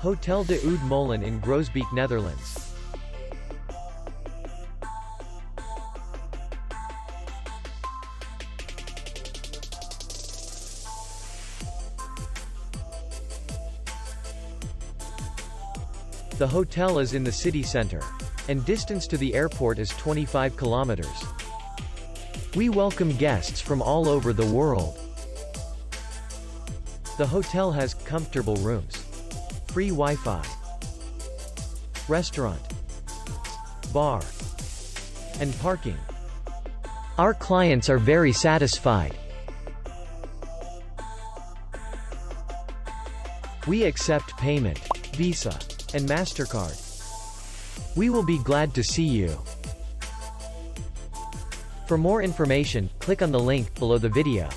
Hotel de Oude Molen in Groesbeek, Netherlands. The hotel is in the city center, and distance to the airport is 25 kilometers. We welcome guests from all over the world. The hotel has comfortable rooms, free Wi-Fi, restaurant, bar, and parking. Our clients are very satisfied. We accept payment, Visa, and MasterCard. We will be glad to see you. For more information, click on the link below the video.